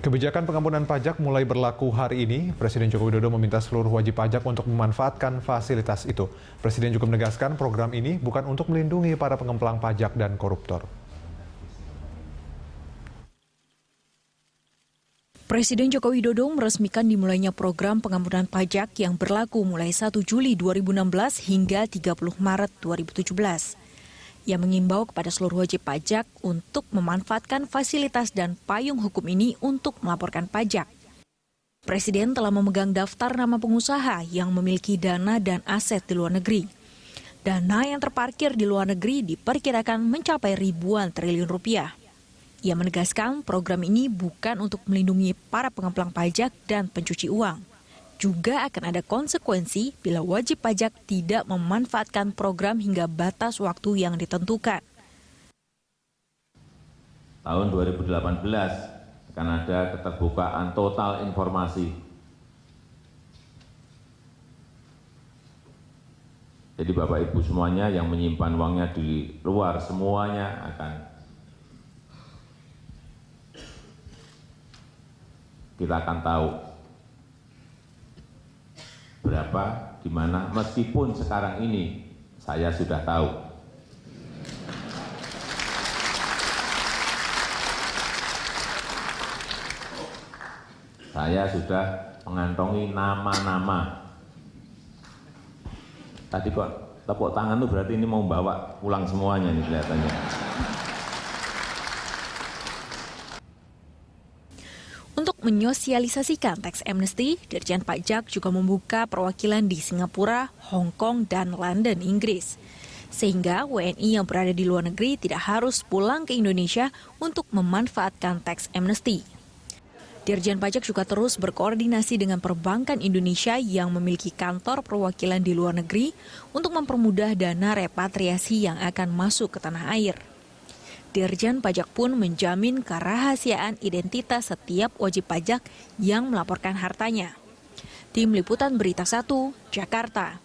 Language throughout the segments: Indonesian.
Kebijakan pengampunan pajak mulai berlaku hari ini. Presiden Joko Widodo meminta seluruh wajib pajak untuk memanfaatkan fasilitas itu. Presiden juga menegaskan program ini bukan untuk melindungi para pengemplang pajak dan koruptor. Presiden Joko Widodo meresmikan dimulainya program pengampunan pajak yang berlaku mulai 1 Juli 2016 hingga 30 Maret 2017. Ia mengimbau kepada seluruh wajib pajak untuk memanfaatkan fasilitas dan payung hukum ini untuk melaporkan pajak. Presiden telah memegang daftar nama pengusaha yang memiliki dana dan aset di luar negeri. Dana yang terparkir di luar negeri diperkirakan mencapai ribuan triliun rupiah. Ia menegaskan program ini bukan untuk melindungi para pengemplang pajak dan pencuci uang. Juga akan ada konsekuensi bila wajib pajak tidak memanfaatkan program hingga batas waktu yang ditentukan. Tahun 2018 akan ada keterbukaan total informasi. Jadi Bapak Ibu semuanya yang menyimpan uangnya di luar semuanya akan kita akan tahu berapa, di mana, meskipun sekarang ini saya sudah tahu. Saya sudah mengantongi nama-nama. Tadi kok tepuk tangan tuh berarti ini mau bawa pulang semuanya nih kelihatannya. Untuk menyosialisasikan tax amnesty, Dirjen Pajak juga membuka perwakilan di Singapura, Hong Kong, dan London, Inggris. Sehingga WNI yang berada di luar negeri tidak harus pulang ke Indonesia untuk memanfaatkan tax amnesty. Dirjen Pajak juga terus berkoordinasi dengan perbankan Indonesia yang memiliki kantor perwakilan di luar negeri untuk mempermudah dana repatriasi yang akan masuk ke tanah air. Dirjen Pajak pun menjamin kerahasiaan identitas setiap wajib pajak yang melaporkan hartanya. Tim Liputan Berita 1, Jakarta.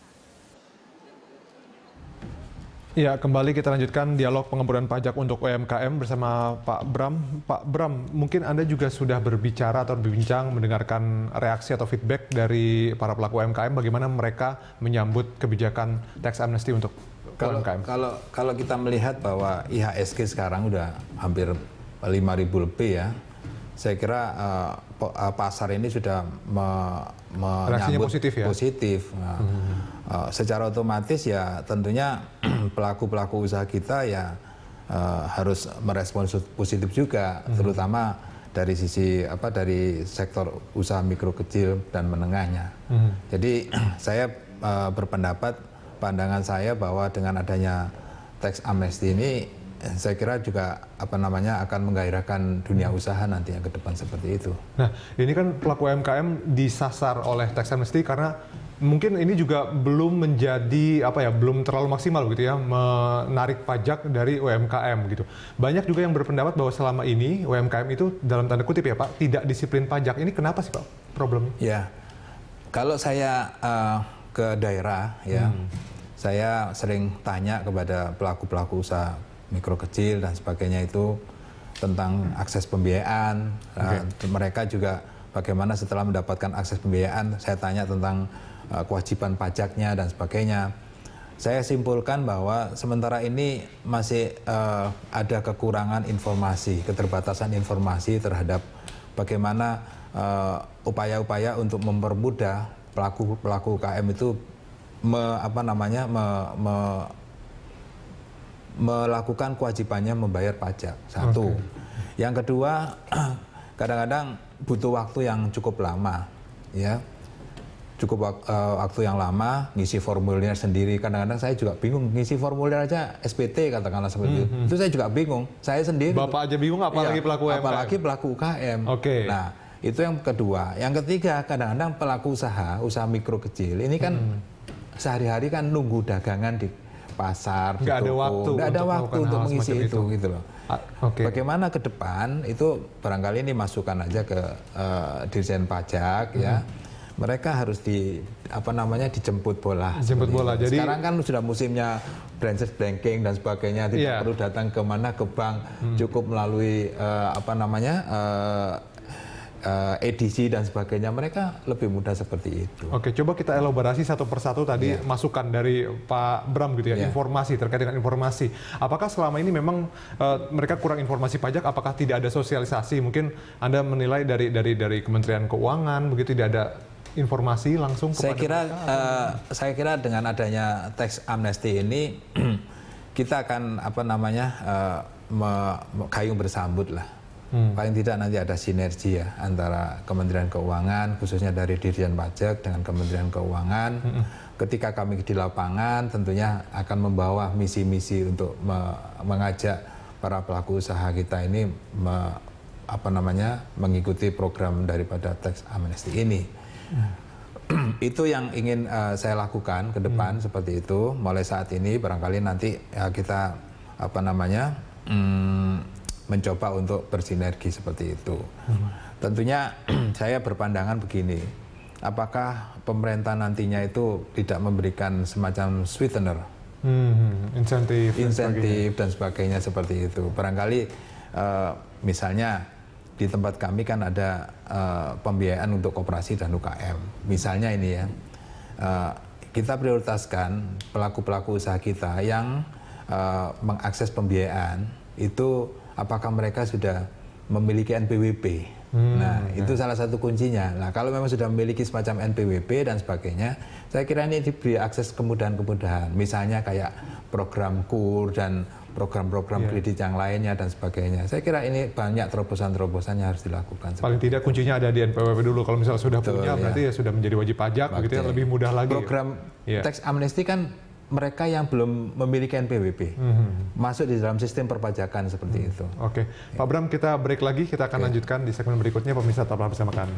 Ya, kembali kita lanjutkan dialog pengampunan pajak untuk UMKM bersama Pak Bram. Pak Bram, mungkin Anda juga sudah berbicara atau berbincang mendengarkan reaksi atau feedback dari para pelaku UMKM bagaimana mereka menyambut kebijakan tax amnesty untuk UMKM. Kalau kita melihat bahwa IHSG sekarang udah hampir 5.000 lebih ya, saya kira pasar ini sudah menyambut positif. Nah, secara otomatis ya tentunya pelaku-pelaku usaha kita ya harus merespon positif juga, terutama dari sisi dari sektor usaha mikro kecil dan menengahnya. Jadi saya berpendapat, pandangan saya bahwa dengan adanya tax amnesty ini, saya kira juga akan menggairahkan dunia usaha nantinya ke depan seperti itu. Nah, ini kan pelaku UMKM disasar oleh tax amnesty karena mungkin ini juga belum menjadi belum terlalu maksimal gitu ya menarik pajak dari UMKM gitu. Banyak juga yang berpendapat bahwa selama ini UMKM itu dalam tanda kutip ya Pak tidak disiplin pajak. Ini kenapa sih Pak problemnya? Ya, kalau saya ke daerah ya, saya sering tanya kepada pelaku-pelaku usaha mikro kecil dan sebagainya itu tentang akses pembiayaan. Mereka juga bagaimana setelah mendapatkan akses pembiayaan, saya tanya tentang kewajiban pajaknya dan sebagainya. Saya simpulkan bahwa sementara ini masih ada kekurangan informasi, keterbatasan informasi terhadap bagaimana upaya-upaya untuk mempermudah pelaku UKM itu melakukan kewajibannya membayar pajak. Satu. Yang kedua, kadang-kadang butuh waktu yang cukup lama, ya. Cukup waktu yang lama, ngisi formulir sendiri. Kadang-kadang saya juga bingung, ngisi formulir aja SPT katakanlah seperti itu. Itu saya juga bingung. Saya sendiri. Bapak aja bingung, apalagi pelaku UMKM. Apalagi pelaku UKM. Nah, itu yang kedua. Yang ketiga, kadang-kadang pelaku usaha mikro kecil ini kan sehari-hari kan nunggu dagangan di pasar, nggak ada waktu untuk mengisi itu gitu loh. Bagaimana ke depan itu barangkali ini masukan aja ke Dirjen Pajak ya. Mereka harus dijemput bola. Jadi sekarang kan sudah musimnya branch banking dan sebagainya, tidak perlu datang ke bank, cukup melalui edisi dan sebagainya, mereka lebih mudah seperti itu. Oke, coba kita elaborasi satu persatu tadi masukan dari Pak Bram gitu ya, informasi terkait dengan informasi. Apakah selama ini memang mereka kurang informasi pajak? Apakah tidak ada sosialisasi? Mungkin Anda menilai dari Kementerian Keuangan begitu tidak ada informasi langsung kepada saya kira dengan adanya tax amnesty ini kita akan gayung bersambut lah. Paling tidak nanti ada sinergi ya antara Kementerian Keuangan, khususnya dari Dirjen Pajak dengan Kementerian Keuangan. Ketika kami di lapangan tentunya akan membawa misi-misi untuk mengajak para pelaku usaha kita ini mengikuti program daripada tax amnesty ini. Itu yang ingin saya lakukan ke depan seperti itu. Mulai saat ini barangkali nanti kita mencoba untuk bersinergi seperti itu. Tentunya saya berpandangan begini, apakah pemerintah nantinya itu tidak memberikan semacam sweetener, insentif dan sebagainya seperti itu. Barangkali misalnya di tempat kami kan ada pembiayaan untuk koperasi dan UKM. Misalnya ini ya, kita prioritaskan pelaku-pelaku usaha kita yang mengakses pembiayaan itu apakah mereka sudah memiliki NPWP. Nah, itu salah satu kuncinya. Nah, kalau memang sudah memiliki semacam NPWP dan sebagainya, saya kira ini diberi akses kemudahan-kemudahan. Misalnya kayak program KUR dan program-program kredit yang lainnya dan sebagainya. Saya kira ini banyak terobosan-terobosan yang harus dilakukan. Paling tidak kuncinya ada di NPWP dulu. Kalau misalnya sudah punya, berarti ya sudah menjadi wajib pajak, begitu ya, lebih mudah lagi. Program tax amnesty kan mereka yang belum memiliki NPWP masuk di dalam sistem perpajakan seperti itu. Oke, Pak Bram, kita break lagi, kita akan lanjutkan di segmen berikutnya. Pemirsa tetaplah bersama kami.